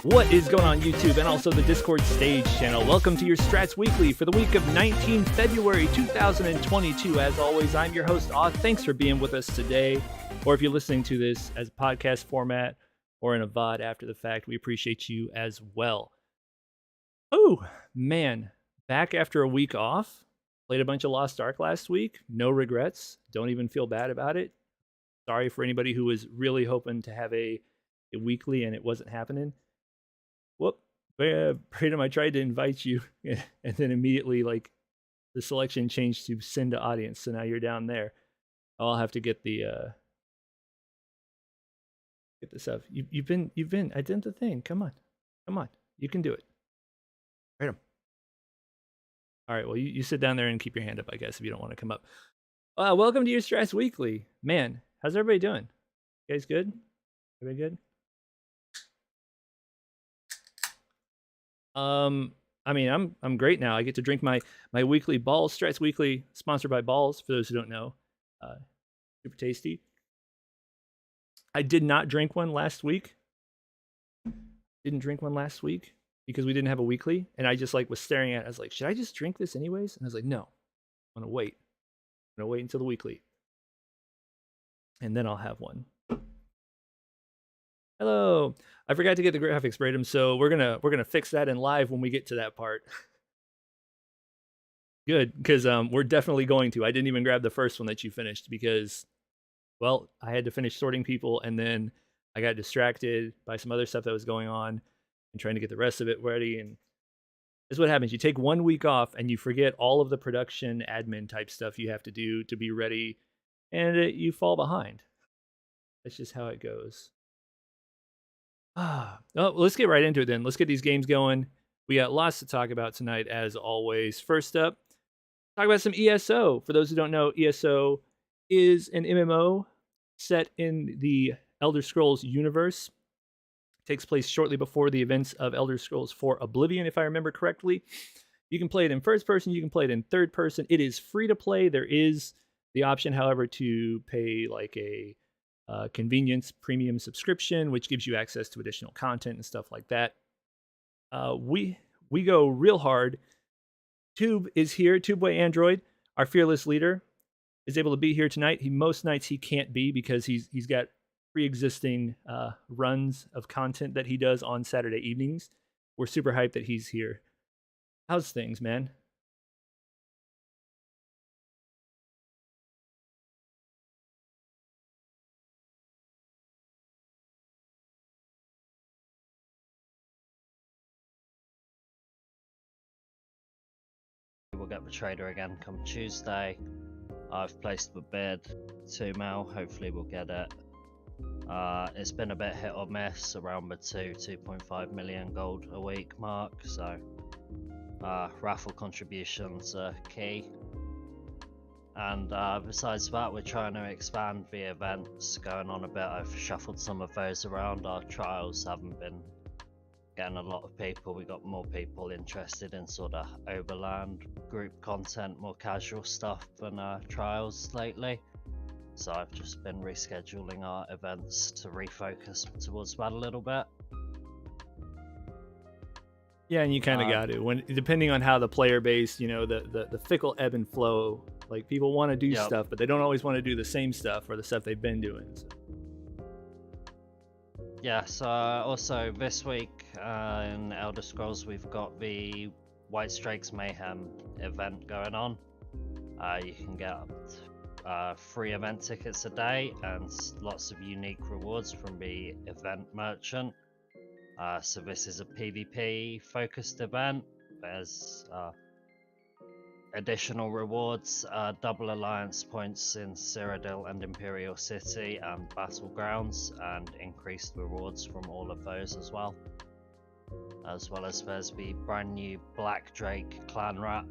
What is going on YouTube and also the Discord stage channel? Welcome to your Strats Weekly for the week of 19 February 2022. As always, I'm your host, Auth. Thanks for being with us today. Or if you're listening to this as a podcast format or in a VOD after the fact, we appreciate you as well. Oh, man. Back after a week off. Played a bunch of Lost Ark last week. No regrets. Don't even feel bad about it. Sorry for anybody who was really hoping to have a weekly and it wasn't happening. Whoop. Kratom, I tried to invite you and then immediately the selection changed to send to audience. So now you're down there. I'll have to get the stuff. You've been I did the thing. Come on. You can do it. Kratom. All right, well, you sit down there and keep your hand up, I guess, if you don't want to come up. Welcome to your Strats Weekly. Man, how's everybody doing? You guys good? Everybody good? I mean, I'm great now. I get to drink my weekly Balls. Strats Weekly, sponsored by Balls, for those who don't know. Super tasty. I did not drink one last week. Didn't drink one last week because we didn't have a weekly, and I just was staring at it. I was like, should I just drink this anyways? And I was like, no, I'm gonna wait. I'm gonna wait until the weekly, and then I'll have one. Hello. I forgot to get the graphics, Braden, so we're gonna fix that in live when we get to that part. Good, because we're definitely going to. I didn't even grab the first one that you finished because, well, I had to finish sorting people, and then I got distracted by some other stuff that was going on and trying to get the rest of it ready. And this is what happens. You take 1 week off and you forget all of the production admin type stuff you have to do to be ready, and you fall behind. That's just how it goes. Oh, let's get right into it then. Let's get these games going. We got lots to talk about tonight, as always. First up, talk about some ESO. For those who don't know, ESO is an MMO set in the Elder Scrolls universe. It takes place shortly before the events of Elder Scrolls 4 Oblivion, if I remember correctly. You can play it in first person. You can play it in third person. It is free to play. There is the option, however, to pay a convenience premium subscription, which gives you access to additional content and stuff like that. We go real hard. Tube is here. Tubeway Android, our fearless leader, is able to be here tonight. Most nights he can't be because he's got pre-existing runs of content that he does on Saturday evenings. We're super hyped that he's here. How's things, man? We'll get the trader again come Tuesday. I've placed the bid 2 mil, hopefully we'll get it. It's been a bit hit or miss around the 2.5 million gold a week mark, so raffle contributions are key. And besides that, we're trying to expand the events going on a bit. I've shuffled some of those around. Our trials haven't been getting a lot of people. We got more people interested in sort of overland group content, more casual stuff than trials lately. So I've just been rescheduling our events to refocus towards that a little bit. Yeah, and you kind of got to, depending on how the player base, the fickle ebb and flow. People want to do stuff, but they don't always want to do the same stuff or the stuff they've been doing. So. Yeah, so also this week in Elder Scrolls we've got the White Strikes Mayhem event going on. You can get free event tickets a day and lots of unique rewards from the event merchant. So this is a PvP focused event. There's additional rewards, double alliance points in Cyrodiil and Imperial City and Battlegrounds, and increased rewards from all of those as well. As there's the brand new Black Drake Clan Rat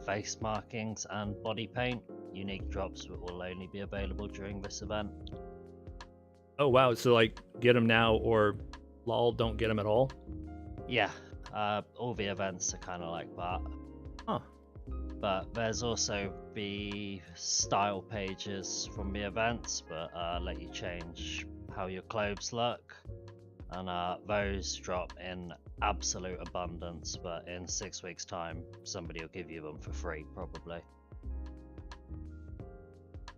face markings and body paint, unique drops that will only be available during this event. Oh wow, so get them now or lol, don't get them at all? Yeah, all the events are kind of like that. Huh. But there's also the style pages from the events that let you change how your clothes look. and those drop in absolute abundance, but in 6 weeks time somebody will give you them for free probably.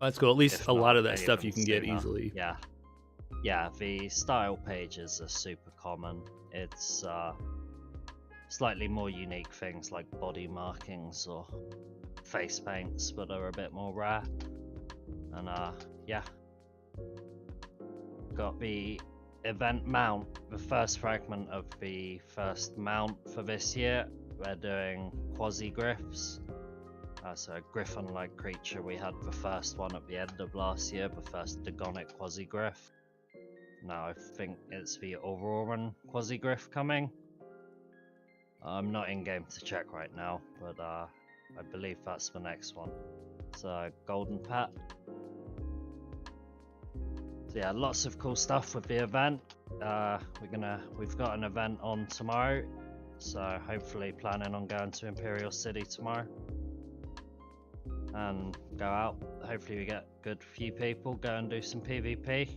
That's cool. At least If a lot not, of that any stuff them you can get sooner. easily. Yeah, the style pages are super common. It's slightly more unique things like body markings or face paints, but are a bit more rare. And yeah, got the event mount, the first fragment of the first mount for this year. We're doing quasi-gryphs. So a griffin-like creature. We had the first one at the end of last year, the first Dagonic quasi-gryph. Now I think it's the Auroran quasi-gryph coming. I'm not in game to check right now, but I believe that's the next one. So golden pet. So yeah, lots of cool stuff with the event. We've got an event on tomorrow, so hopefully planning on going to Imperial City tomorrow and go out. Hopefully we get a good few people, go and do some PvP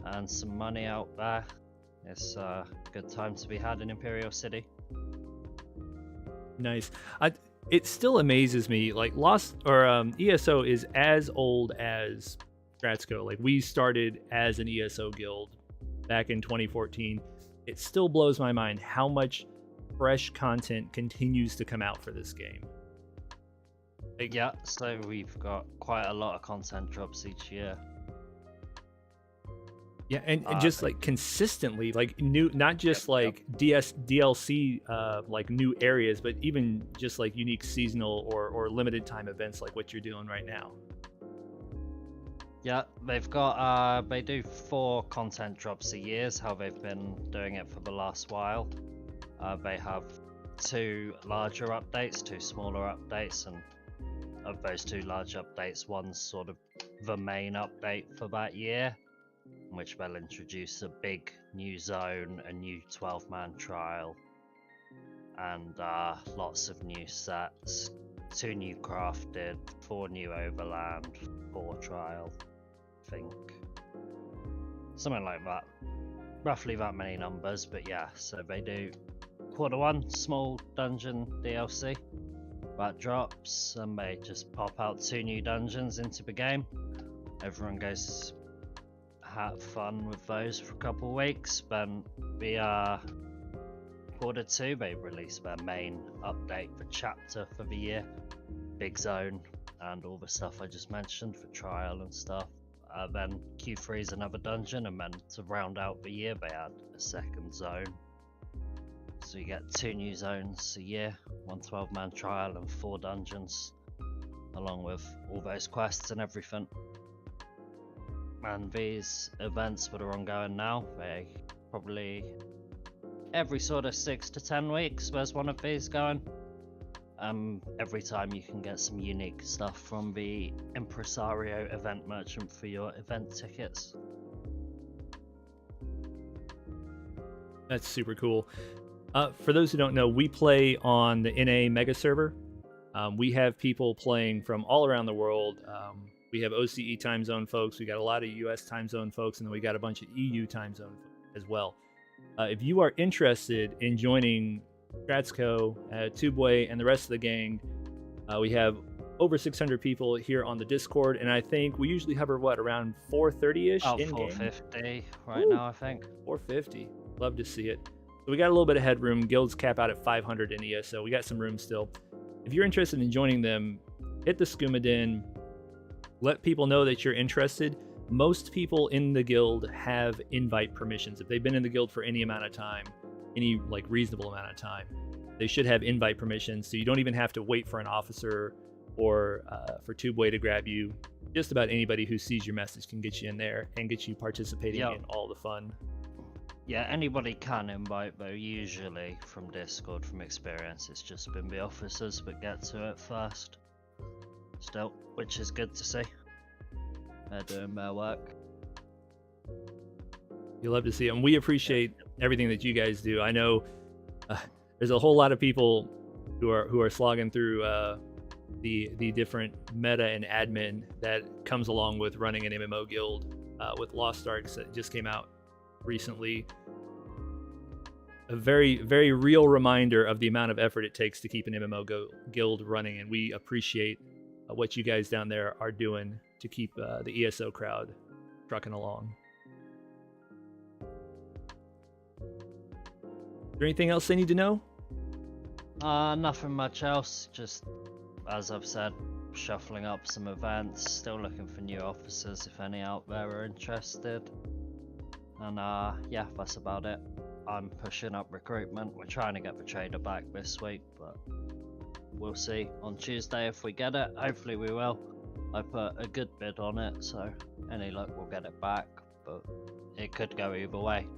and some money out there. It's a good time to be had in Imperial City. Nice. It still amazes me, like ESO is as old as Strats go. Like, we started as an ESO guild back in 2014. It still blows my mind how much fresh content continues to come out for this game. Like, yeah, so we've got quite a lot of content drops each year. Yeah, and just like consistently, like new, not just like DLC, like new areas, but even just like unique seasonal or limited time events like what you're doing right now. Yeah, they've got they do 4 content drops a year, is how they've been doing it for the last while. They have 2 larger updates, 2 smaller updates, and of those 2 large updates, one's sort of the main update for that year, in which they'll introduce a big new zone, a new 12-man trial, and lots of new sets, 2 new crafted, 4 new overland, 4 trial, I think. Something like that. Roughly that many numbers, but yeah, so they do Q1 small dungeon DLC. That drops, and they just pop out 2 new dungeons into the game. Everyone goes have fun with those for a couple of weeks. Then the Q2 they release their main update for chapter for the year, big zone, and all the stuff I just mentioned for trial and stuff. Then Q3 is another dungeon, and then to round out the year they add a second zone. So you get 2 new zones a year, 1 12-man trial and 4 dungeons, along with all those quests and everything. And these events that are ongoing now, they probably every sort of 6 to 10 weeks there's one of these going. Every time you can get some unique stuff from the Impresario event merchant for your event tickets. That's super cool. For those who don't know, we play on the NA Mega server. We have people playing from all around the world. We have OCE time zone folks. We got a lot of US time zone folks, and then we got a bunch of EU time zone as well. If you are interested in joining Stratsco, Tubeway, and the rest of the gang, we have over 600 people here on the Discord, and I think we usually hover around 430-ish in game. 450 right now, I think. 450. Love to see it. So we got a little bit of headroom. Guilds cap out at 500 in ESO. We got some room still. If you're interested in joining them, hit the Skooma Den. Let people know that you're interested. Most people in the guild have invite permissions. If they've been in the guild for any amount of time, any like reasonable amount of time, they should have invite permissions. So you don't even have to wait for an officer or for Tubeway to grab you. Just about anybody who sees your message can get you in there and get you participating in all the fun. Yeah, anybody can invite, though. Usually from Discord, from experience, it's just been the officers that get to it first. Still, which is good to see. They're doing their work. You love to see it, and we appreciate everything that you guys do. I know there's a whole lot of people who are slogging through the different meta and admin that comes along with running an MMO guild with Lost Arks that just came out recently. A very, very real reminder of the amount of effort it takes to keep an MMO guild running, and we appreciate what you guys down there are doing to keep the ESO crowd trucking along. Is there anything else they need to know? Nothing much else. Just as I've said, shuffling up some events. Still looking for new officers if any out there are interested. And yeah, that's about it. I'm pushing up recruitment. We're trying to get the trader back this week, but we'll see on Tuesday if we get it. Hopefully we will. I put a good bid on it, so any luck we'll get it back, but it could go either way.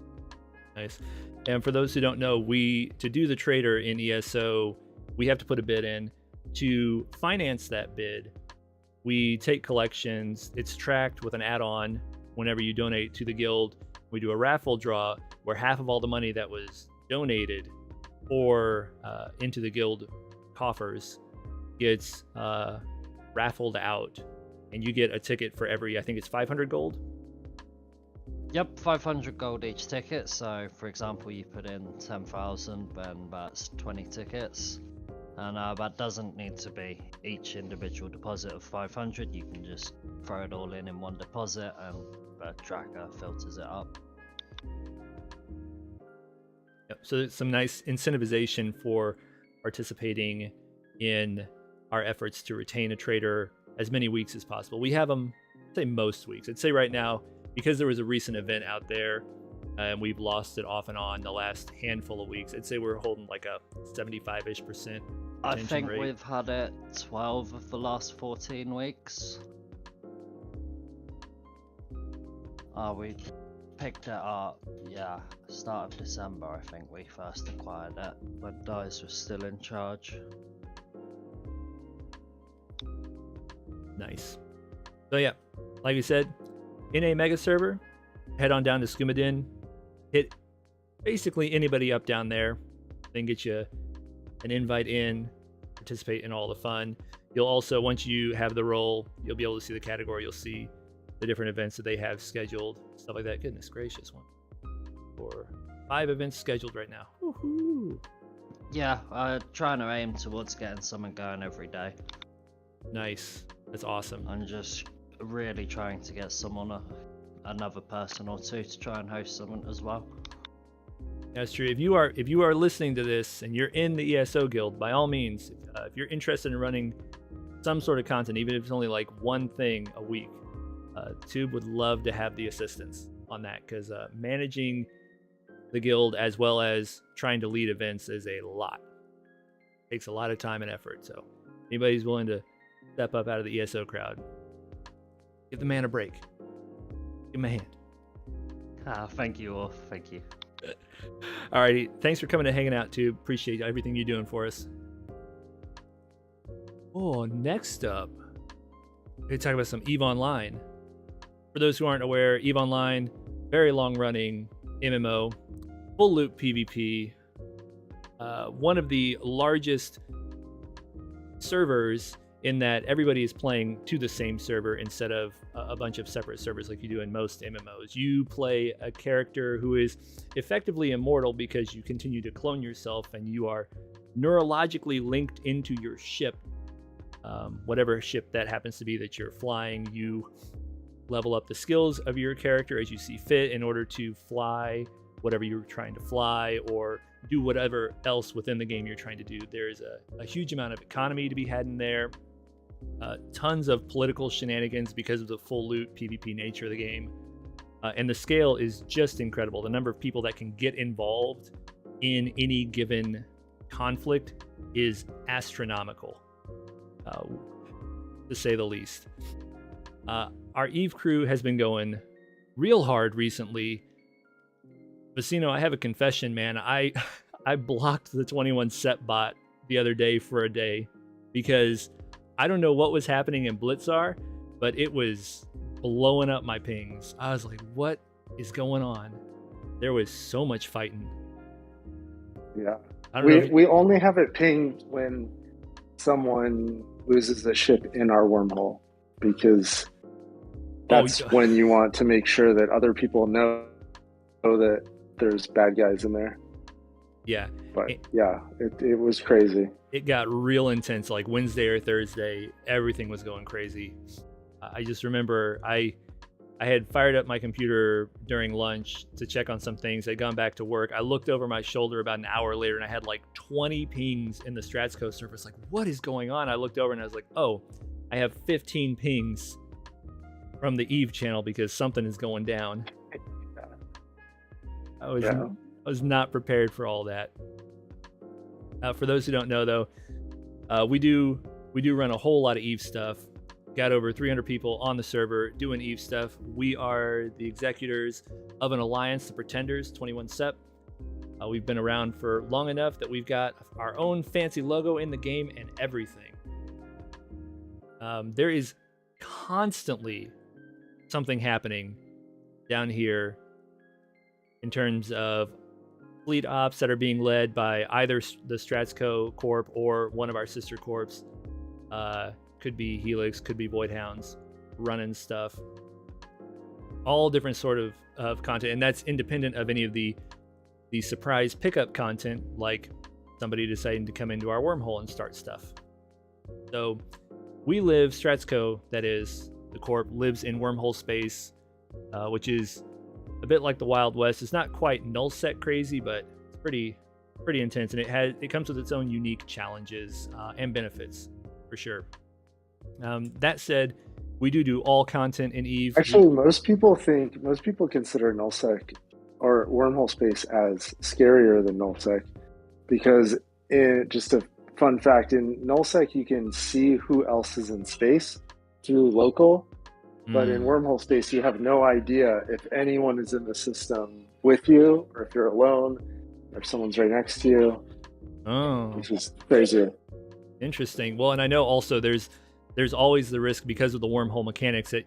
Nice. And for those who don't know, to do the trader in ESO, we have to put a bid in. To finance that bid, we take collections. It's tracked with an add-on whenever you donate to the guild. We do a raffle draw where half of all the money that was donated or into the guild coffers gets raffled out, and you get a ticket for every, I think it's 500 gold. Yep, 500 gold each ticket. So for example, you put in 10,000, then that's 20 tickets. And that doesn't need to be each individual deposit of 500. You can just throw it all in one deposit, and the tracker filters it up. Yep. So it's some nice incentivization for participating in our efforts to retain a trader as many weeks as possible. We have them, I'd say most weeks. I'd say right now, because there was a recent event out there and we've lost it off and on the last handful of weeks, I'd say we're holding like a 75-ish% I think rate. We've had it 12 of the last 14 weeks. We picked it up, yeah, start of December I think we first acquired it, when Dice was still in charge. Nice. So yeah, like we said, in a mega server, head on down to Skumadin, hit basically anybody up down there, then get you an invite in, participate in all the fun. You'll also, once you have the role, you'll be able to see the category. You'll see the different events that they have scheduled, stuff like that. Goodness gracious, 5 events scheduled right now. Woohoo! Yeah, trying to aim towards getting something going every day. Nice. That's awesome. I'm just really trying to get someone, another person or two, to try and host something as well. That's true. If you are listening to this and you're in the ESO guild, by all means, if you're interested in running some sort of content, even if it's only like one thing a week, Tube would love to have the assistance on that, because managing the guild as well as trying to lead events is a lot. It takes a lot of time and effort. So anybody's willing to step up out of the ESO crowd, give the man a break. Give him a hand. Thank you all. Thank you. Alrighty, thanks for coming and hanging out, Tube. Appreciate everything you're doing for us. Oh, next up, we're going to talk about some EVE Online. For those who aren't aware, EVE Online, very long-running MMO, full loop PvP, one of the largest servers in that everybody is playing to the same server instead of a bunch of separate servers like you do in most MMOs. You play a character who is effectively immortal because you continue to clone yourself and you are neurologically linked into your ship. Whatever ship that happens to be that you're flying, you level up the skills of your character as you see fit in order to fly whatever you're trying to fly or do whatever else within the game you're trying to do. There's a huge amount of economy to be had in there. Tons of political shenanigans because of the full loot PvP nature of the game. And the scale is just incredible. The number of people that can get involved in any given conflict is astronomical, to say the least. Our EVE crew has been going real hard recently. Vecino, I have a confession, man. I blocked the 21 set bot the other day for a day because I don't know what was happening in Blitzar, but it was blowing up my pings. I was like, what is going on? There was so much fighting. Yeah. We only have it pinged when someone loses a ship in our wormhole, because that's when you want to make sure that other people know know that there's bad guys in there. Yeah. But it was crazy. It got real intense, like Wednesday or Thursday, everything was going crazy. I just remember I had fired up my computer during lunch to check on some things. I'd gone back to work. I looked over my shoulder about an hour later and I had like 20 pings in the Strats code surface. Like, what is going on? I looked over and I was like, oh, I have 15 pings from the Eve channel because something is going down. I was not prepared for all that. For those who don't know, though, we do run a whole lot of Eve stuff. Got over 300 people on the server doing Eve stuff. We are the executors of an alliance, the Pretenders, 21 Sep. We've been around for long enough that we've got our own fancy logo in the game and everything. There is constantly something happening down here in terms of fleet ops that are being led by either the Stratsco Corp or one of our sister corps. Could be Helix, could be Void Hounds, running stuff. All different sort of content, and that's independent of any of the surprise pickup content, like somebody deciding to come into our wormhole and start stuff. So we live, Stratsco, that is, the Corp, lives in wormhole space, which is a bit like the Wild West. It's not quite nullsec crazy, but it's pretty intense, and it comes with its own unique challenges and benefits, for sure. That said, we do all content in Eve. Actually, most people consider nullsec or wormhole space as scarier than nullsec, because just a fun fact, in nullsec you can see who else is in space through local, but in wormhole space you have no idea if anyone is in the system with you, or if you're alone, or if someone's right next to you. Oh, which is crazy. Interesting. Well, and I know also there's always the risk, because of the wormhole mechanics, that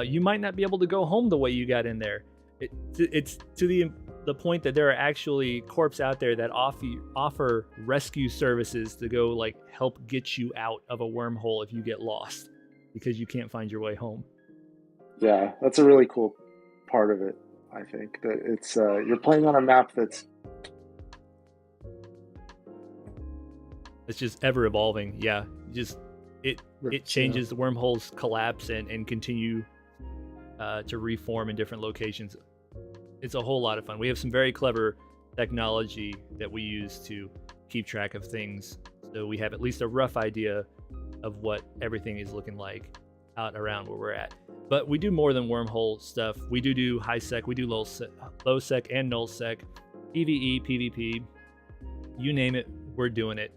you might not be able to go home the way you got in there. It's to the point that there are actually corps out there that offer rescue services to go like help get you out of a wormhole if you get lost because you can't find your way home. Yeah, that's a really cool part of it. I think that it's you're playing on a map that's just ever evolving. Yeah, it changes. The wormholes collapse and continue to reform in different locations. It's a whole lot of fun. We have some very clever technology that we use to keep track of things, so we have at least a rough idea of what everything is looking like out around where we're at. But we do more than wormhole stuff. We do high sec, we do low sec and null sec, PvE, PvP, you name it, we're doing it.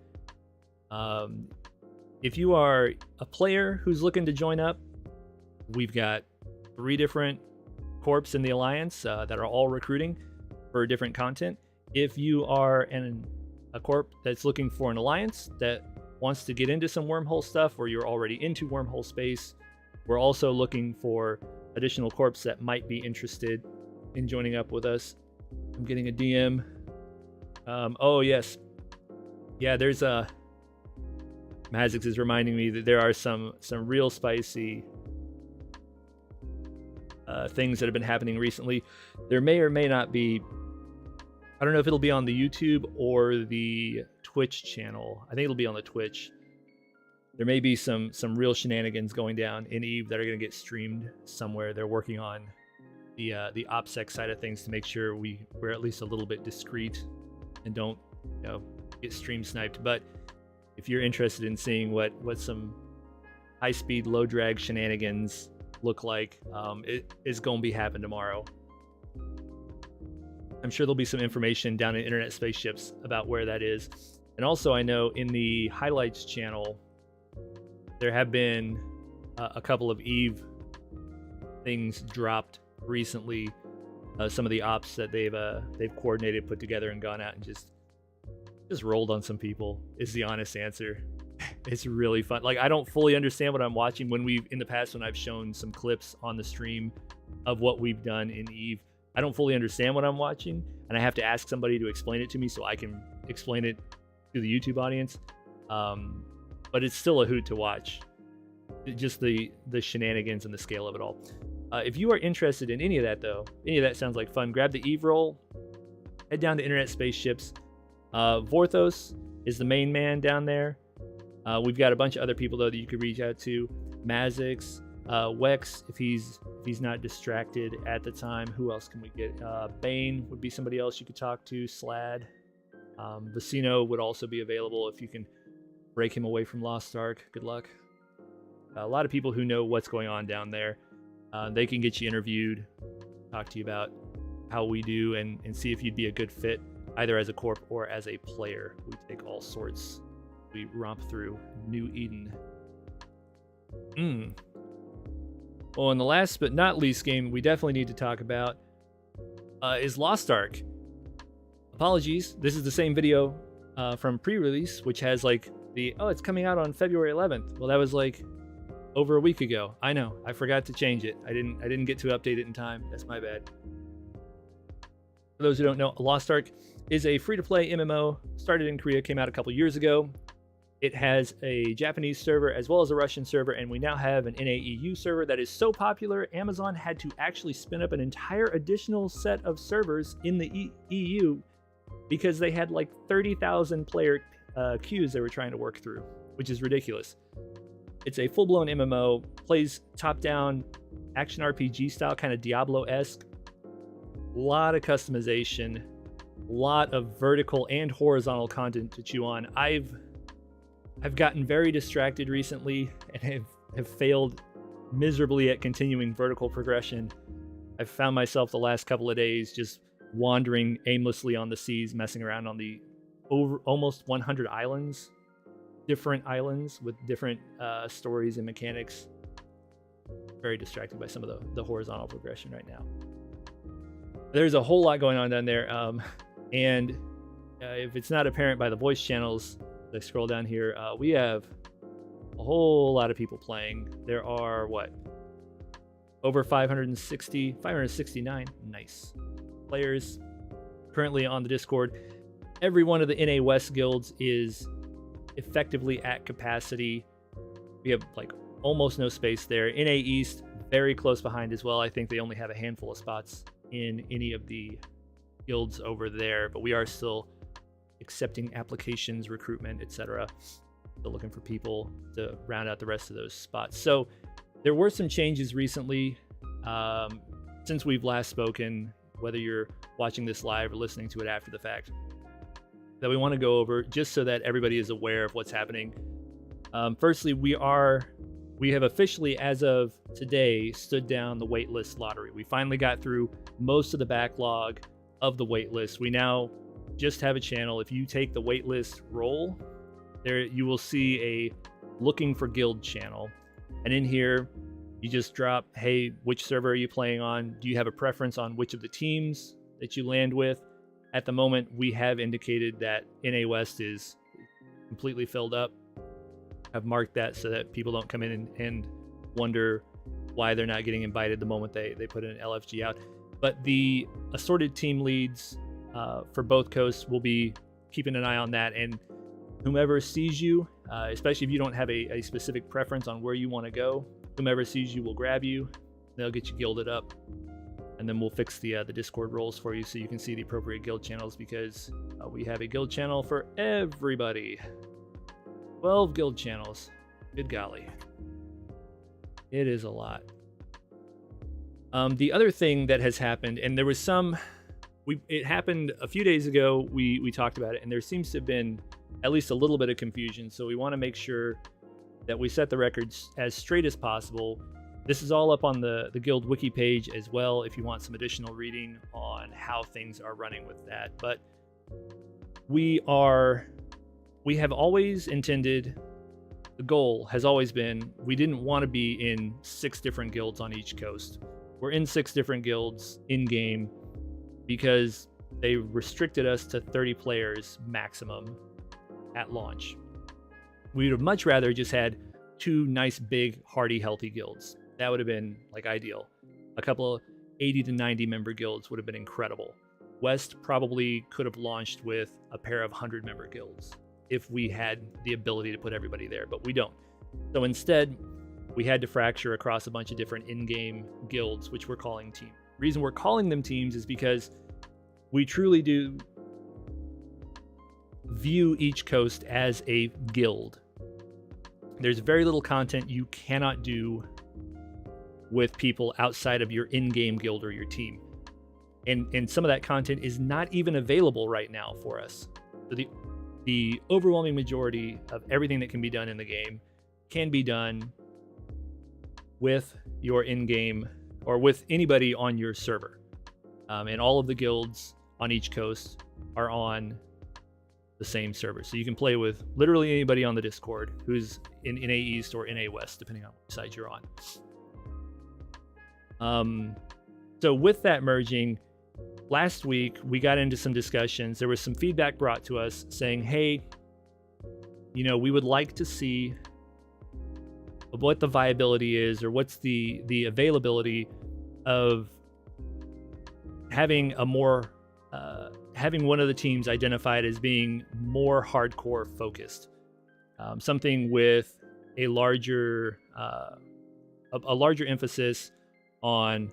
If you are a player who's looking to join up, we've got 3 different corps in the Alliance that are all recruiting for different content. If you are a corp that's looking for an Alliance that wants to get into some wormhole stuff, or you're already into wormhole space, we're also looking for additional corps that might be interested in joining up with us. I'm getting a DM. Oh, yes. Yeah, there's a... Mazix is reminding me that there are some real spicy things that have been happening recently. There may or may not be, I don't know if it'll be on the YouTube or the Twitch channel. I think it'll be on the Twitch. There may be some real shenanigans going down in Eve that are going to get streamed somewhere. They're working on the OPSEC side of things to make sure we're at least a little bit discreet and don't get stream sniped. But if you're interested in seeing what some high-speed, low-drag shenanigans look like, it is going to be happening tomorrow. I'm sure there'll be some information down in Internet Spaceships about where that is. And also, I know in the highlights channel, there have been a couple of Eve things dropped recently. Some of the ops that they've coordinated, put together, and gone out and just rolled on some people is the honest answer. It's really fun. Like, I don't fully understand what I'm watching. In the past, when I've shown some clips on the stream of what we've done in Eve, I don't fully understand what I'm watching, and I have to ask somebody to explain it to me so I can explain it to the YouTube audience. But it's still a hoot to watch. Just the shenanigans and the scale of it all. If you are interested in any of that, though, any of that sounds like fun, grab the Eve roll, head down to Internet Spaceships. Vorthos is the main man down there. We've got a bunch of other people, though, that you could reach out to. Mazix, Wex, if he's not distracted at the time. Who else can we get? Bane would be somebody else you could talk to. Slad. Vicino would also be available if you can break him away from Lost Ark. Good luck. A lot of people who know what's going on down there. They can get you interviewed, talk to you about how we do, and see if you'd be a good fit, either as a corp or as a player. We take all sorts. We romp through New Eden. Well, and the last but not least game we definitely need to talk about is Lost Ark. Apologies, this is the same video from pre-release, which has like it's coming out on February 11th. Well, that was like over a week ago. I know, I forgot to change it. I didn't get to update it in time. That's my bad. For those who don't know, Lost Ark is a free-to-play MMO. Started in Korea, came out a couple years ago. It has a Japanese server as well as a Russian server, and we now have an NAEU server that is so popular, Amazon had to actually spin up an entire additional set of servers in the EU because they had like 30,000 player queues they were trying to work through, which is ridiculous. It's a full-blown MMO, plays top-down action RPG style, kind of Diablo-esque. A lot of customization, a lot of vertical and horizontal content to chew on. I've gotten very distracted recently and have failed miserably at continuing vertical progression. I've found myself the last couple of days just wandering aimlessly on the seas, messing around on the almost 100 islands, different islands with different stories and mechanics. Very distracted by some of the horizontal progression right now. There's a whole lot going on down there, and if it's not apparent by the voice channels, I scroll down here, we have a whole lot of people playing. There are over 569 nice players currently on the Discord. Every one of the NA West guilds is effectively at capacity. We have like almost no space there. NA East very close behind as well. I think they only have a handful of spots in any of the guilds over there, but we are still accepting applications, recruitment, etc. Still looking for people to round out the rest of those spots. So there were some changes recently since we've last spoken, whether you're watching this live or listening to it after the fact, that we want to go over just so that everybody is aware of what's happening. Firstly, we have officially, as of today, stood down the waitlist lottery. We finally got through most of the backlog of the waitlist. We now just have a channel. If you take the waitlist roll, there you will see a looking for guild channel. And in here, you just drop, hey, which server are you playing on? Do you have a preference on which of the teams that you land with? At the moment, we have indicated that NA West is completely filled up. I've marked that so that people don't come in and wonder why they're not getting invited the moment they put an LFG out. But the assorted team leads for both coasts will be keeping an eye on that, and whomever sees you, especially if you don't have a specific preference on where you want to go, whomever sees you will grab you. They'll get you guilded up, and then we'll fix the Discord roles for you so you can see the appropriate guild channels, because we have a guild channel for everybody. 12 guild channels. Good golly. It is a lot. The other thing that has happened, and there was some, it happened a few days ago, we talked about it, and there seems to have been at least a little bit of confusion, so we want to make sure that we set the records as straight as possible. This is all up on the guild wiki page as well if you want some additional reading on how things are running with that. But we have always intended, the goal has always been, we didn't want to be in 6 different guilds on each coast. We're in 6 different guilds in-game because they restricted us to 30 players maximum at launch. We would have much rather just had 2 nice, big, hardy, healthy guilds. That would have been like ideal. A couple of 80 to 90 member guilds would have been incredible. West probably could have launched with a pair of 100 member guilds if we had the ability to put everybody there, but we don't. So instead, we had to fracture across a bunch of different in-game guilds, which we're calling teams. The reason we're calling them teams is because we truly do view each coast as a guild. There's very little content you cannot do with people outside of your in-game guild or your team. And some of that content is not even available right now for us. So the overwhelming majority of everything that can be done in the game can be done with your in-game or with anybody on your server. And all of the guilds on each coast are on the same server. So you can play with literally anybody on the Discord who's in NA East or NA West, depending on which side you're on. So with that merging, last week we got into some discussions. There was some feedback brought to us saying, hey, you know, we would like to see what the viability is, or what's the availability of having a more having one of the teams identified as being more hardcore focused, something with a larger emphasis on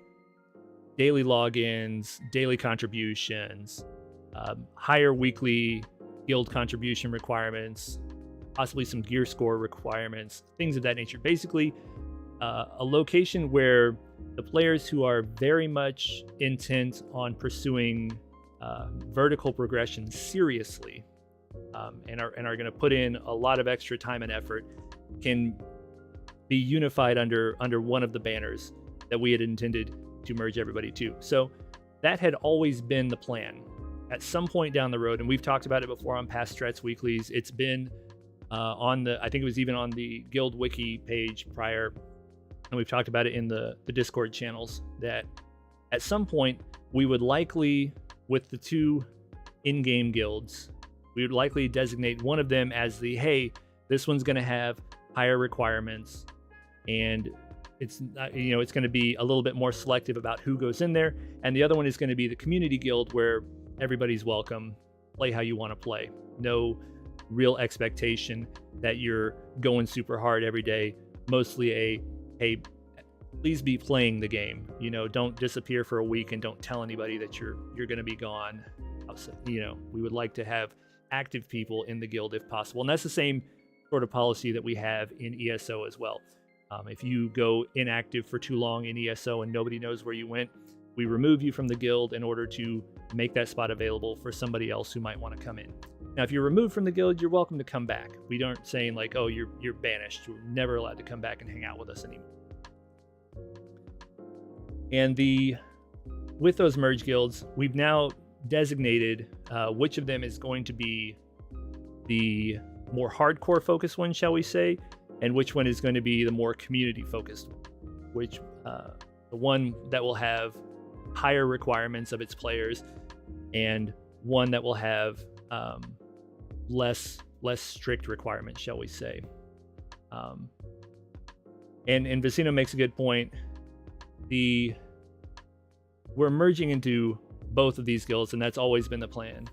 daily logins, daily contributions, higher weekly guild contribution requirements, possibly some gear score requirements, things of that nature. Basically, a location where the players who are very much intent on pursuing vertical progression seriously, and are going to put in a lot of extra time and effort, can be unified under one of the banners that we had intended to merge everybody to. So that had always been the plan. At some point down the road, and we've talked about it before on past Strats Weeklies, it's been on the, I think it was even on the Guild Wiki page prior, and we've talked about it in the Discord channels, that at some point we would likely, with the two in-game guilds, we would likely designate one of them as the, hey, this one's going to have higher requirements, and it's it's going to be a little bit more selective about who goes in there, and the other one is going to be the community guild, where everybody's welcome, play how you want to play, no real expectation that you're going super hard every day, mostly a, hey, please be playing the game, don't disappear for a week and don't tell anybody that you're going to be gone. We would like to have active people in the guild if possible, and that's the same sort of policy that we have in ESO as well. If you go inactive for too long in ESO and nobody knows where you went, we remove you from the guild in order to make that spot available for somebody else who might want to come in. Now, if you're removed from the guild, you're welcome to come back. We aren't saying like, oh, you're banished. You're never allowed to come back and hang out with us anymore. And with those merge guilds, we've now designated which of them is going to be the more hardcore focused one, shall we say, and which one is going to be the more community focused, which the one that will have higher requirements of its players, and one that will have less strict requirements, shall we say. And Vecino makes a good point. We're merging into both of these guilds, and that's always been the plan.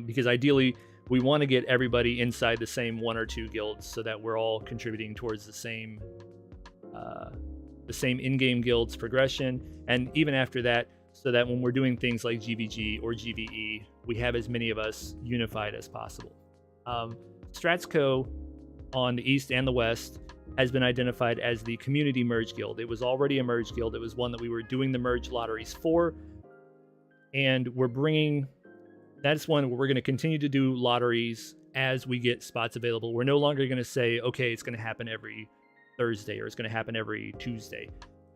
Because ideally, we want to get everybody inside the same one or two guilds so that we're all contributing towards the same in-game guilds progression, and even after that, so that when we're doing things like GVG or GVE, we have as many of us unified as possible. Stratsco on the East and the West has been identified as the Community Merge Guild. It was already a Merge Guild. It was one that we were doing the Merge lotteries for, and that's one where we're going to continue to do lotteries as we get spots available. We're no longer going to say, okay, it's going to happen every Thursday or it's going to happen every Tuesday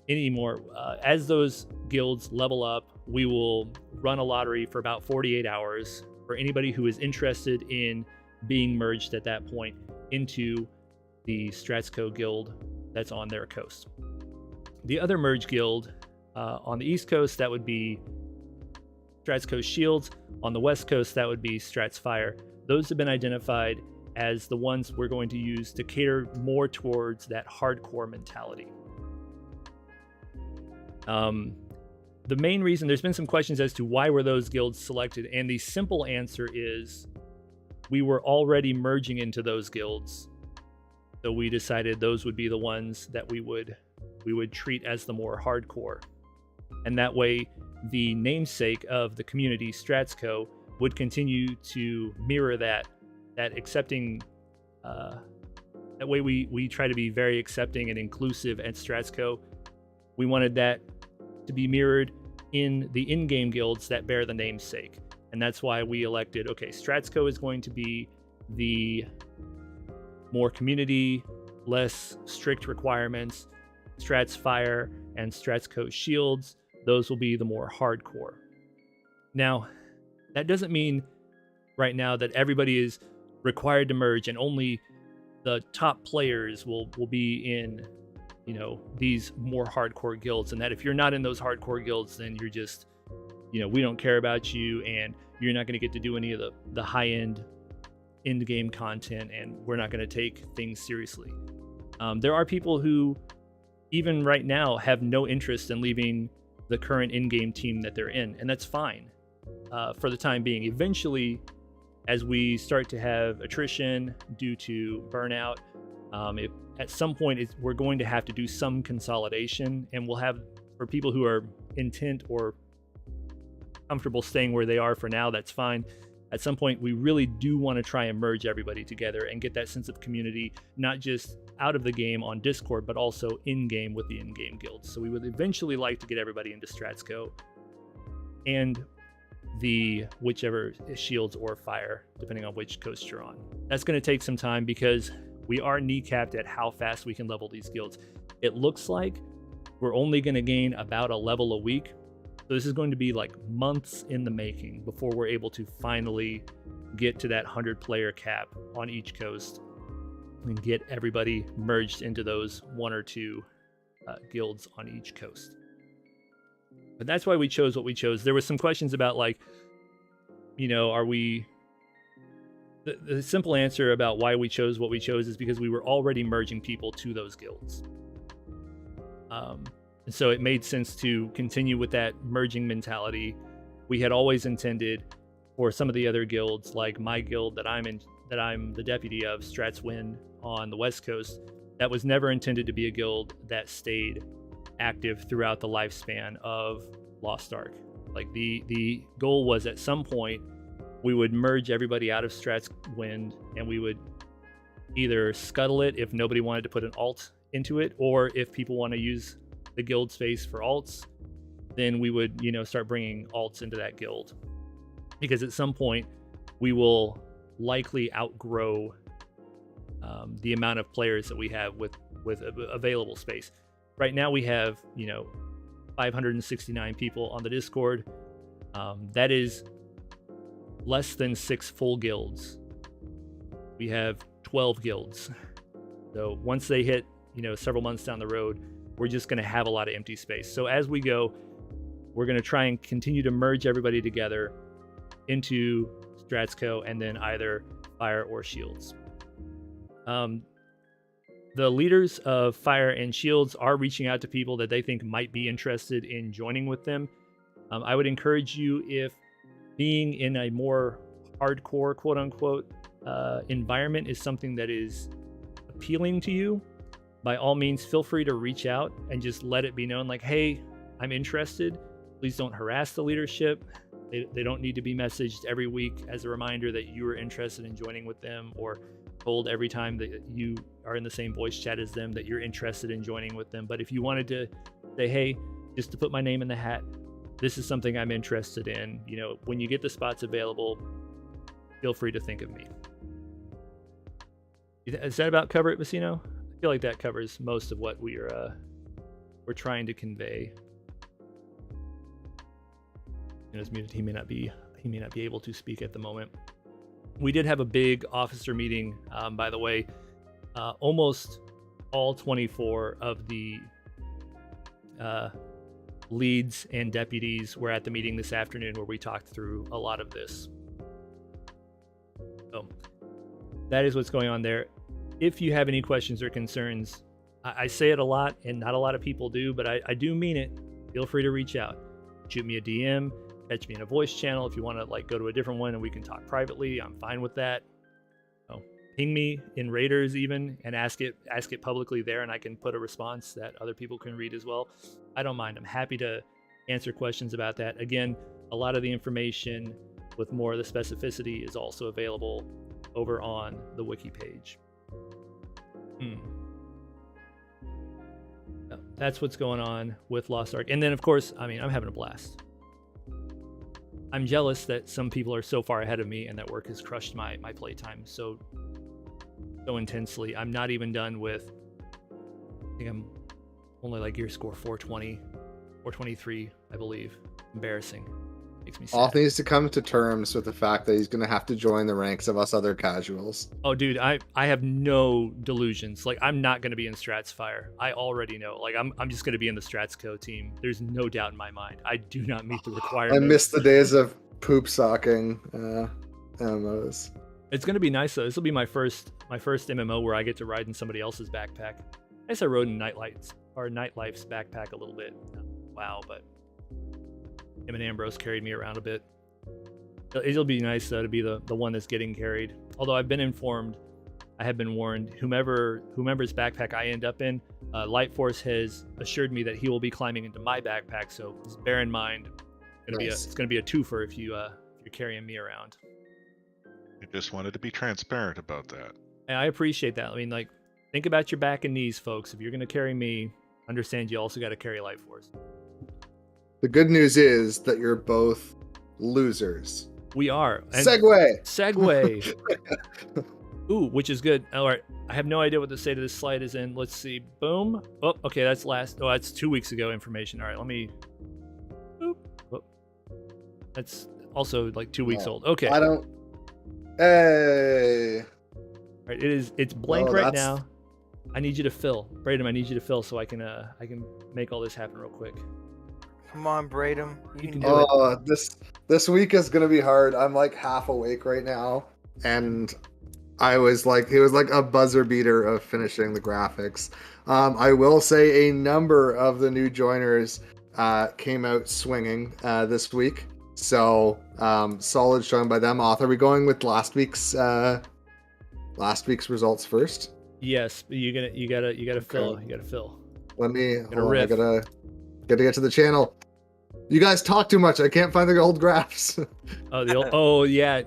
anymore. As those guilds level up, we will run a lottery for about 48 hours for anybody who is interested in being merged at that point into the Stratsco guild that's on their coast. The other merge guild on the East Coast, that would be Stratsco Shields. On the West Coast, that would be Strats Fire. Those have been identified as the ones we're going to use to cater more towards that hardcore mentality. The main reason, there's been some questions as to why were those guilds selected, and the simple answer is we were already merging into those guilds So we decided those would be the ones that we would treat as the more hardcore. And that way, the namesake of the community, Strats Co, would continue to mirror that accepting. That way, we try to be very accepting and inclusive at Strats Co. We wanted that to be mirrored in the in-game guilds that bear the namesake, and that's why we elected, okay, Strats Co is going to be the more community, less strict requirements. Strats Fire and Strats Co Shields, those will be the more hardcore. Now, that doesn't mean right now that everybody is required to merge and only the top players will be in, you know, these more hardcore guilds, and that if you're not in those hardcore guilds, then you're just, you know, we don't care about you and you're not going to get to do any of the high-end in-game content, and we're not going to take things seriously. There are people who even right now have no interest in leaving the current in-game team that they're in, and that's fine for the time being. Eventually, as we start to have attrition due to burnout, at some point we're going to have to do some consolidation, and we'll have, for people who are intent or comfortable staying where they are for now, that's fine. At some point, we really do want to try and merge everybody together and get that sense of community, not just out of the game on Discord, but also in-game with the in-game guilds. So we would eventually like to get everybody into Strats Co and the whichever Shields or Fire, depending on which coast you're on. That's going to take some time because we are kneecapped at how fast we can level these guilds. It looks like we're only going to gain about a level a week. So this is going to be like months in the making before we're able to finally get to that 100-player cap on each coast and get everybody merged into those 1 or 2 guilds on each coast. But that's why we chose what we chose. There was some questions about, like, you know, are we... The simple answer about why we chose what we chose is because we were already merging people to those guilds. And so it made sense to continue with that merging mentality. We had always intended for some of the other guilds, like my guild that I'm the deputy of, Strats Wind on the West Coast, that was never intended to be a guild that stayed active throughout the lifespan of Lost Ark. Like the goal was at some point we would merge everybody out of Strats Wind, and we would either scuttle it if nobody wanted to put an alt into it, or if people want to use the guild space for alts, then we would, you know, start bringing alts into that guild, because at some point we will likely outgrow the amount of players that we have with available space. Right now we have, you know, 569 people on the Discord. That is less than 6 full guilds. We have 12 guilds. So once they hit, you know, several months down the road, we're just going to have a lot of empty space. So as we go, we're going to try and continue to merge everybody together into Strats Co and then either Fire or Shields. The leaders of Fire and Shields are reaching out to people that they think might be interested in joining with them. I would encourage you, if being in a more hardcore, quote unquote, environment is something that is appealing to you, by all means, feel free to reach out and just let it be known, like, hey, I'm interested. Please don't harass the leadership. They don't need to be messaged every week as a reminder that you are interested in joining with them, or told every time that you are in the same voice chat as them that you're interested in joining with them. But if you wanted to say, hey, just to put my name in the hat, this is something I'm interested in, you know, when you get the spots available, feel free to think of me. Is that about cover it, Vecino? I feel like that covers most of what we're trying to convey. Is muted. He may not be able to speak at the moment. We did have a big officer meeting, by the way. Almost all 24 of the leads and deputies were at the meeting this afternoon, where we talked through a lot of this. So that is what's going on there. If you have any questions or concerns, I say it a lot and not a lot of people do, but I do mean it. Feel free to reach out. Shoot me a DM, catch me in a voice channel. If you want to, like, go to a different one and we can talk privately, I'm fine with that. So ping me in Raiders even and ask it publicly there, and I can put a response that other people can read as well. I don't mind. I'm happy to answer questions about that. Again, a lot of the information with more of the specificity is also available over on the wiki page. That's what's going on with Lost Ark. And then, of course, I mean, I'm having a blast. I'm jealous that some people are so far ahead of me and that work has crushed my playtime so intensely. I'm not even done with, I think I'm only like gear score 420, 423, I believe. Embarrassing. Makes me sad. Off needs to come to terms with the fact that he's going to have to join the ranks of us other casuals. Oh, dude, I have no delusions. Like, I'm not going to be in Strats Fire. I already know. Like, I'm just going to be in the Strats Co team. There's no doubt in my mind. I do not meet the requirements. I miss the days of poop socking MMOs. It's going to be nice, though. This will be my first MMO where I get to ride in somebody else's backpack. I guess I rode in Nightlife's backpack a little bit. Wow, but him and Ambrose carried me around a bit. It'll be nice, though, to be the one that's getting carried. Although I've been informed, I have been warned, whomever's backpack I end up in, Light Force has assured me that he will be climbing into my backpack, so just bear in mind, it's going to be a twofer if you're carrying me around. I just wanted to be transparent about that. And I appreciate that. I mean, like, think about your back and knees, folks. If you're going to carry me, understand you also got to carry Light Force. The good news is that you're both losers. We are. And Segue. Ooh, which is good. All right. I have no idea what the state of this slide is in. Let's see. Boom. Oh, okay. That's 2 weeks ago information. All right. Let me. Boop. Oh. That's also like 2 weeks old. Okay. Hey. All right. It's blank right now. I need you to fill. Braden, I need you to fill so I can make all this happen real quick. Come on, Braden. You can do it. This week is gonna be hard. I'm like half awake right now, and it was like a buzzer beater of finishing the graphics. I will say a number of the new joiners came out swinging this week, so solid showing by them. Are we going with last week's results first? Yes, but you gotta fill. Okay. You gotta fill. I Gotta get to the channel. You guys talk too much. I can't find the old graphs. Oh yeah.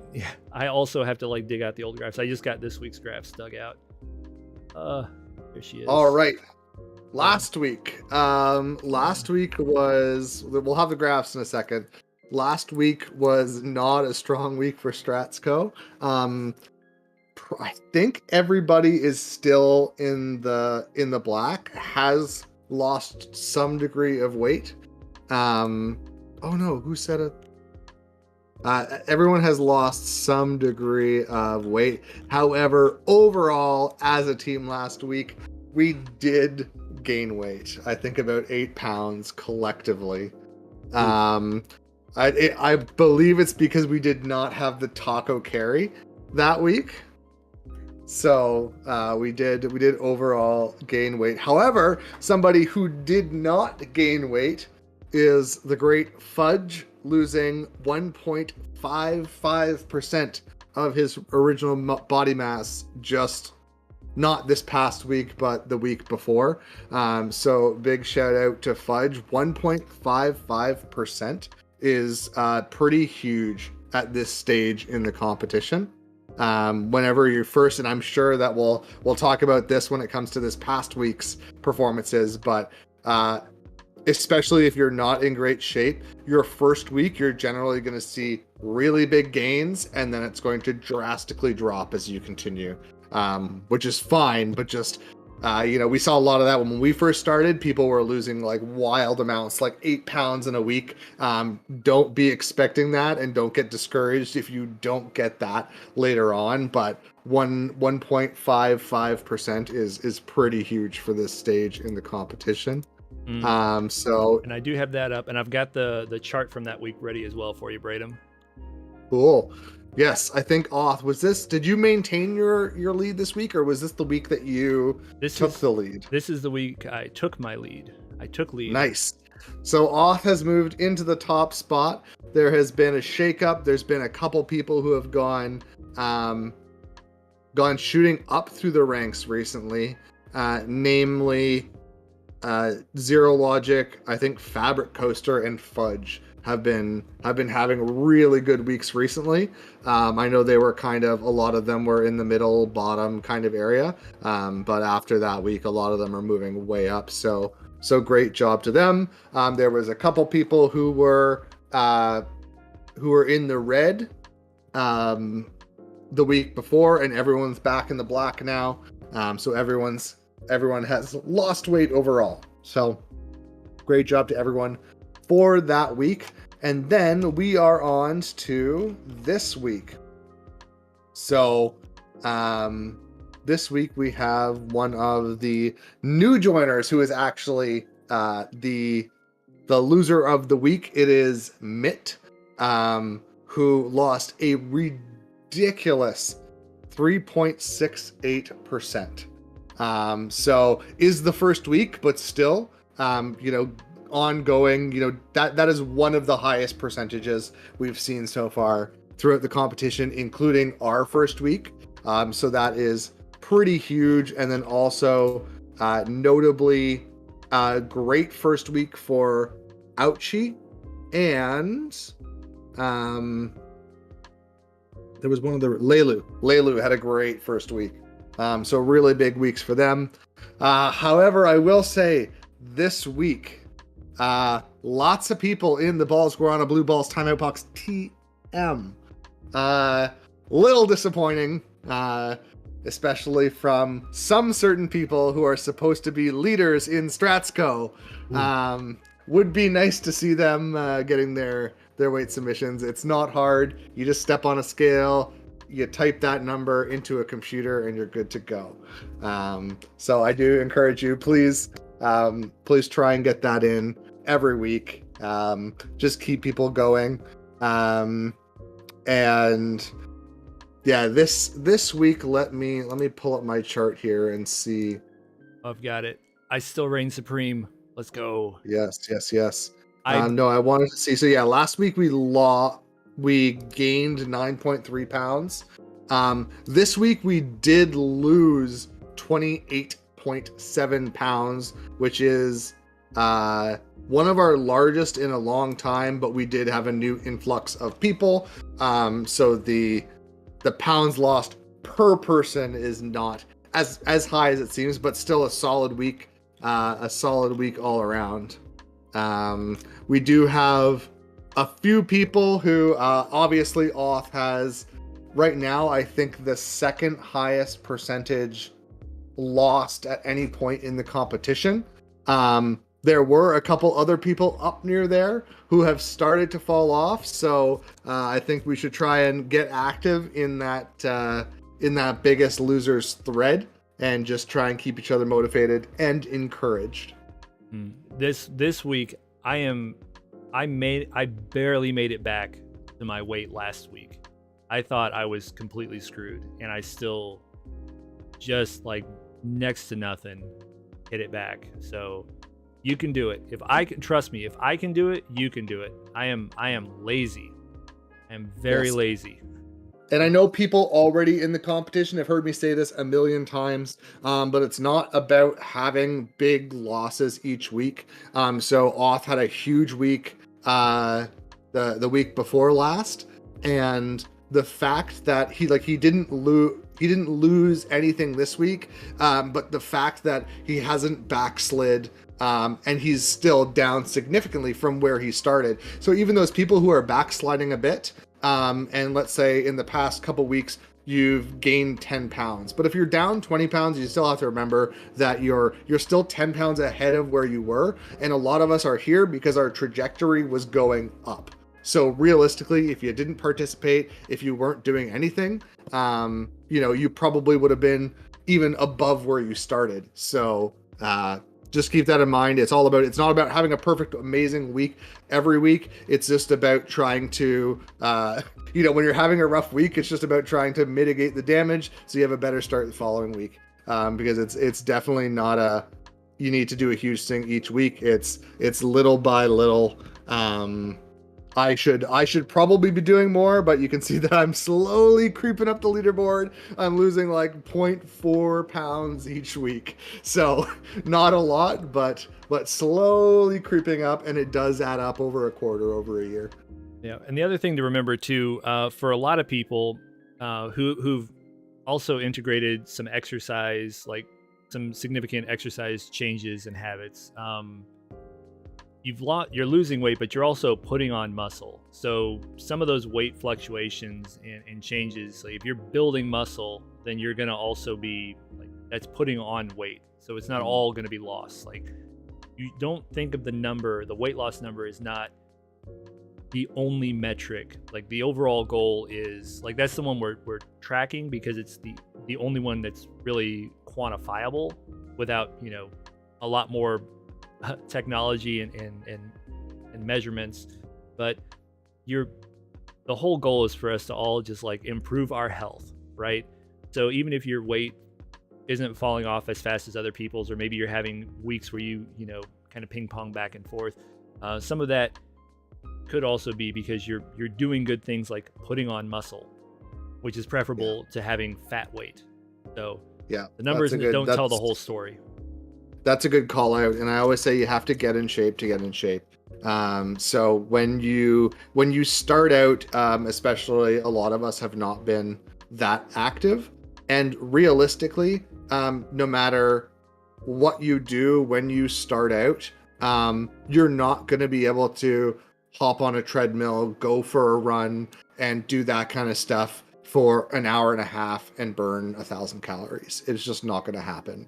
I also have to like dig out the old graphs. I just got this week's graphs dug out. There she is. All right. Last week was, we'll have the graphs in a second. Last week was not a strong week for Strats Co. I think everybody is still in the black, has lost some degree of weight. Oh no, who said it? Everyone has lost some degree of weight. However, overall, as a team last week, we did gain weight. I think about 8 pounds collectively. I believe it's because we did not have the taco carry that week. So we did overall gain weight. However, somebody who did not gain weight is the great Fudge, losing 1.55% of his original body mass, just not this past week, but the week before. So big shout out to Fudge. 1.55% is pretty huge at this stage in the competition. Whenever you're first, and I'm sure that we'll talk about this when it comes to this past week's performances, but especially if you're not in great shape, your first week, you're generally going to see really big gains, and then it's going to drastically drop as you continue, which is fine, but just, we saw a lot of that when we first started. People were losing like wild amounts, like 8 pounds in a week. Don't be expecting that, and don't get discouraged if you don't get that later on, but 1.55% is pretty huge for this stage in the competition. So, and I do have that up, and I've got the chart from that week ready as well for you, Braden. Cool. Yes, I think did you maintain your lead this week, or was this the week that you took the lead? This is the week I took my lead. I took lead. Nice. So Oth has moved into the top spot. There has been a shakeup. There's been a couple people who have gone gone shooting up through the ranks recently, namely Zero Logic, I think Fabric Coaster, and Fudge have been having really good weeks recently. I know they were a lot of them were in the middle bottom kind of area, but after that week, a lot of them are moving way up. So great job to them. There was a couple people who were in the red the week before, and everyone's back in the black now. So everyone has lost weight overall. So great job to everyone for that week. And then we are on to this week. So this week we have one of the new joiners who is actually the loser of the week. It is Mitt, who lost a ridiculous 3.68%. So is the first week, but still, ongoing, that is one of the highest percentages we've seen so far throughout the competition, including our first week. So that is pretty huge. And then also notably great first week for Ouchie, and there was one of the Leilu had a great first week. So really big weeks for them. However, I will say this week, lots of people in the Balls Guarana Blue Balls Timeout Box TM. Little disappointing, especially from some certain people who are supposed to be leaders in Stratsco. Would be nice to see them getting their weight submissions. It's not hard. You just step on a scale, you type that number into a computer, and you're good to go. So I do encourage you, please try and get that in every week. Just keep people going. And yeah, this week, let me pull up my chart here and see. I've got it. I still reign supreme. Let's go. Yes. No, I wanted to see. So yeah, last week we gained 9.3 pounds. This week we did lose 28.7 pounds, which is one of our largest in a long time, but we did have a new influx of people. So the pounds lost per person is not as high as it seems, but still a solid week all around. We do have a few people who obviously Auth has right now, I think, the second highest percentage lost at any point in the competition. There were a couple other people up near there who have started to fall off, so I think we should try and get active in that biggest losers thread and just try and keep each other motivated and encouraged. This week I barely made it back to my weight last week. I thought I was completely screwed, and I still just like next to nothing hit it back. So you can do it. If I can do it, you can do it. I am lazy. I am very lazy. And I know people already in the competition have heard me say this a million times, but it's not about having big losses each week. So Auth had a huge week the week before last, and the fact that he didn't lose anything this week, but the fact that he hasn't backslid, and he's still down significantly from where he started. So even those people who are backsliding a bit, and let's say in the past couple weeks you've gained 10 pounds, but if you're down 20 pounds, you still have to remember that you're still 10 pounds ahead of where you were, and a lot of us are here because our trajectory was going up. So realistically, if you didn't participate, if you weren't doing anything, you probably would have been even above where you started. So just keep that in mind. It's not about having a perfect, amazing week every week. It's just about trying to, when you're having a rough week, it's just about trying to mitigate the damage so you have a better start the following week. Because it's definitely not you need to do a huge thing each week. It's little by little, I should probably be doing more, but you can see that I'm slowly creeping up the leaderboard. I'm losing like 0.4 pounds each week. So not a lot, but slowly creeping up, and it does add up over a quarter, over a year. Yeah, and the other thing to remember too, for a lot of people who've also integrated some exercise, like some significant exercise changes and habits, you're losing weight, but you're also putting on muscle. So some of those weight fluctuations and changes, like if you're building muscle, then you're gonna also be like, that's putting on weight. So it's not all gonna be lost. Like, you don't think of the weight loss number is not the only metric. Like, the overall goal is like, that's the one we're tracking because it's the only one that's really quantifiable without, a lot more technology and measurements. But the whole goal is for us to all just like improve our health, right? So even if your weight isn't falling off as fast as other people's, or maybe you're having weeks where you kind of ping pong back and forth, some of that could also be because you're doing good things like putting on muscle, which is preferable to having fat weight. So yeah, the numbers don't tell the whole story. That's a good call out, and I always say you have to get in shape to get in shape. So when you start out, especially a lot of us have not been that active, and realistically, no matter what you do when you start out, you're not going to be able to hop on a treadmill, go for a run, and do that kind of stuff for an hour and a half and burn 1,000 calories. It's just not going to happen.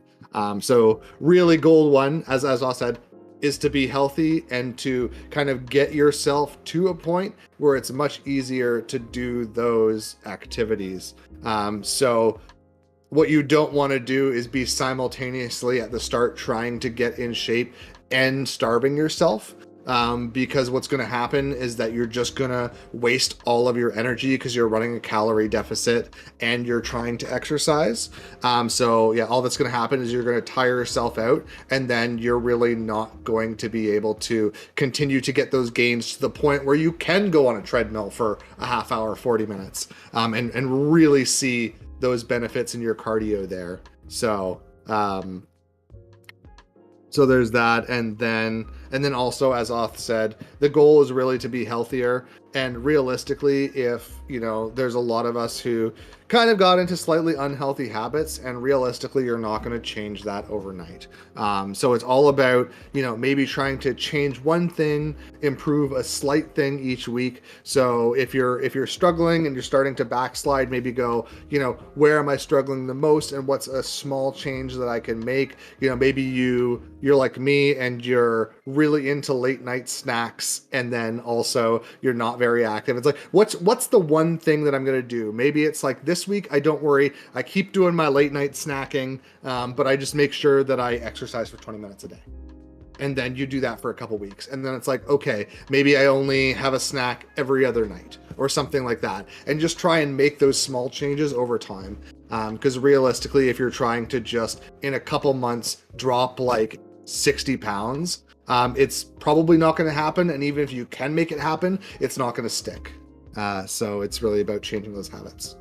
So really goal one, as I said, is to be healthy and to kind of get yourself to a point where it's much easier to do those activities. So what you don't want to do is be simultaneously at the start trying to get in shape and starving yourself. Because what's going to happen is that you're just going to waste all of your energy because you're running a calorie deficit and you're trying to exercise. So yeah, all that's going to happen is you're going to tire yourself out, and then you're really not going to be able to continue to get those gains to the point where you can go on a treadmill for a half hour, 40 minutes, and really see those benefits in your cardio there. So there's that, and then also, as Oth said, the goal is really to be healthier. And realistically, if there's a lot of us who kind of got into slightly unhealthy habits, and realistically you're not going to change that overnight. So it's all about maybe trying to change one thing, improve a slight thing each week. So if you're struggling and you're starting to backslide, maybe go, where am I struggling the most, and what's a small change that I can make? Maybe you're like me and you're really into late night snacks, and then also you're not very active. It's like, what's the one thing that I'm going to do? Maybe it's like, this week I don't worry, I keep doing my late night snacking, but I just make sure that I exercise for 20 minutes a day. And then you do that for a couple weeks, and then it's like, okay, maybe I only have a snack every other night or something like that, and just try and make those small changes over time. Because realistically, if you're trying to just in a couple months drop like 60 pounds, it's probably not going to happen. And even if you can make it happen, it's not going to stick. So it's really about changing those habits.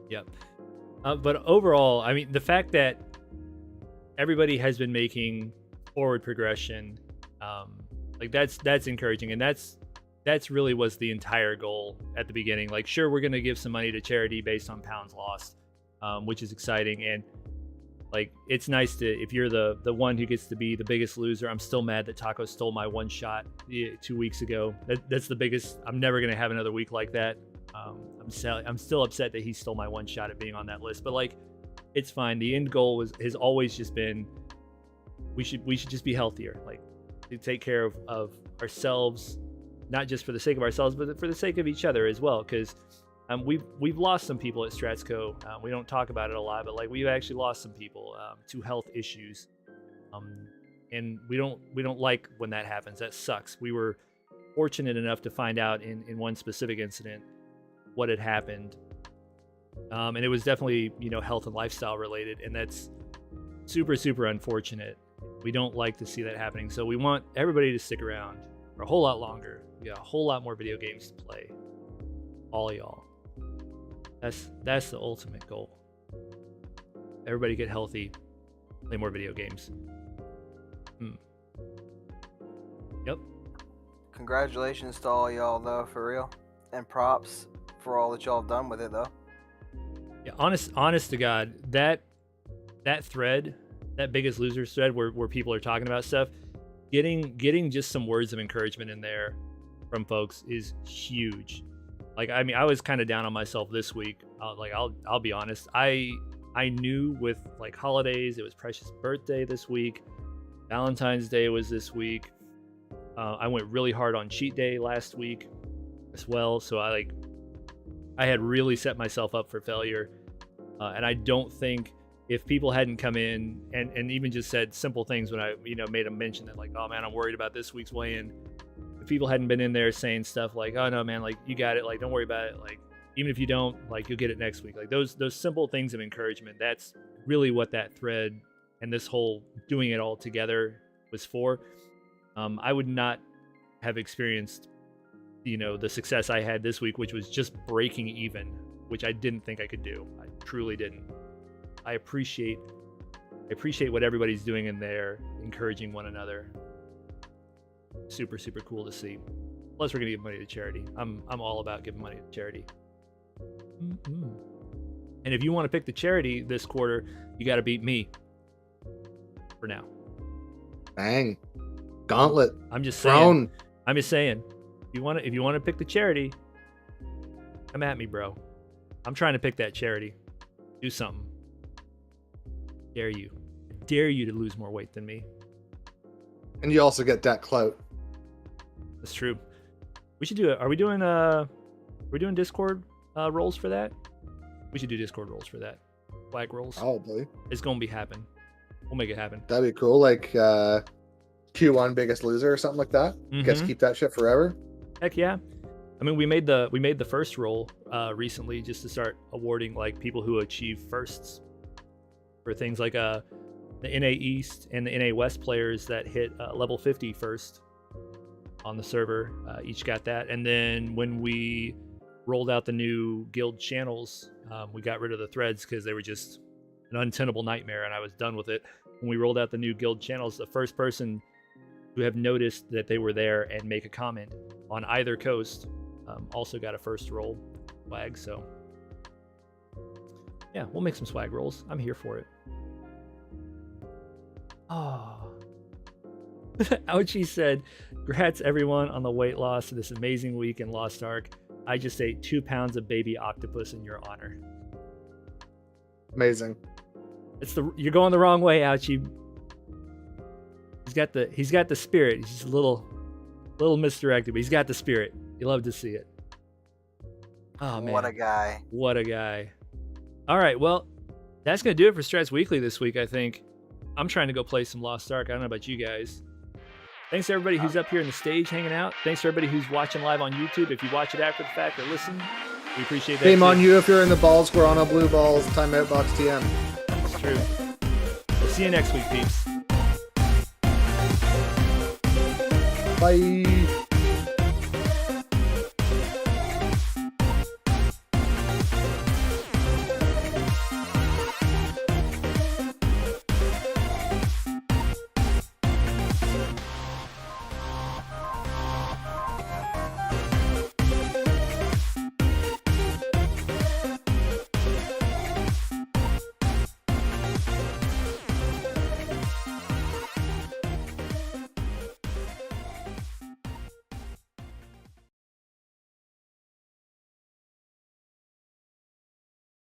Yep. But overall, I mean, the fact that everybody has been making forward progression, like that's encouraging, and that's really was the entire goal at the beginning. Like, sure, we're going to give some money to charity based on pounds lost, which is exciting. And like, it's nice to, if you're the one who gets to be the biggest loser. I'm still mad that Taco stole my one shot 2 weeks ago. That's the biggest. I'm never going to have another week like that. I'm still upset that he stole my one shot at being on that list, but like, it's fine. The end goal has always just been, we should just be healthier, like to take care of ourselves, not just for the sake of ourselves, but for the sake of each other as well. Because we've lost some people at Stratsco. We don't talk about it a lot, but like, we've actually lost some people to health issues, and we don't like when that happens. That sucks. We were fortunate enough to find out in one specific incident what had happened, and it was definitely health and lifestyle related, and that's super unfortunate. We don't like to see that happening, so we want everybody to stick around for a whole lot longer, We got a whole lot more video games to play. All y'all. That's the ultimate goal. Everybody get healthy, play more video games. Yep. Congratulations to all y'all though, for real, and props for all that y'all have done with it though. Yeah, honest to God, that thread, that Biggest Losers thread where people are talking about stuff, getting just some words of encouragement in there from folks is huge. Like, I mean, I was kind of down on myself this week. I'll be honest. I knew with like holidays, it was Precious' birthday this week. Valentine's Day was this week. I went really hard on cheat day last week as well. So I had really set myself up for failure. And I don't think if people hadn't come in and even just said simple things when I, made a mention that like, oh man, I'm worried about this week's weigh-in. If people hadn't been in there saying stuff like, oh no, man, like you got it. Like, don't worry about it. Like, even if you don't, like you'll get it next week. Like those simple things of encouragement, that's really what that thread and this whole doing it all together was for. I would not have experienced, the success I had this week, which was just breaking even, which I didn't think I could do. I truly didn't. I appreciate what everybody's doing in there, encouraging one another. Super, super cool to see. Plus, we're gonna give money to charity. I'm all about giving money to charity. And if you want to pick the charity this quarter, you got to beat me. For now. Bang. Gauntlet. I'm just saying. I'm just saying. If you want to pick the charity, come at me, bro. I'm trying to pick that charity. Do something. Dare you. I dare you to lose more weight than me. And you also get that clout. That's true. We should do it. Are we doing Discord rolls for that? We should do Discord rolls for that. Flag rolls. Probably. It's gonna be happen. We'll make it happen. That'd be cool. Like Q1 Biggest Loser or something like that. You guys keep that shit forever. Heck yeah. I mean, we made the first roll recently just to start awarding like people who achieve firsts for things like the NA East and the NA West players that hit level 50 first on the server. Each got that. And then when we rolled out the new guild channels, we got rid of the threads because they were just an untenable nightmare, and I was done with it. When we rolled out the new guild channels, the first person who have noticed that they were there and make a comment on either coast also got a first roll swag. So yeah, we'll make some swag rolls. I'm here for it. Oh. Ouchie said, "Grats everyone on the weight loss of this amazing week in Lost Ark. I just ate 2 pounds of baby octopus in your honor." Amazing. You're going the wrong way, Ouchie. He's got the spirit. He's just a little misdirected, but he's got the spirit. You love to see it. Oh man. What a guy. What a guy. All right, well, that's gonna do it for Strats Weekly this week, I think. I'm trying to go play some Lost Ark. I don't know about you guys. Thanks to everybody who's up here on the stage hanging out. Thanks to everybody who's watching live on YouTube. If you watch it after the fact or listen, we appreciate that. Shame on you if you're in the ball square on a blue balls timeout box TM. That's true. We'll see you next week, peeps. Bye.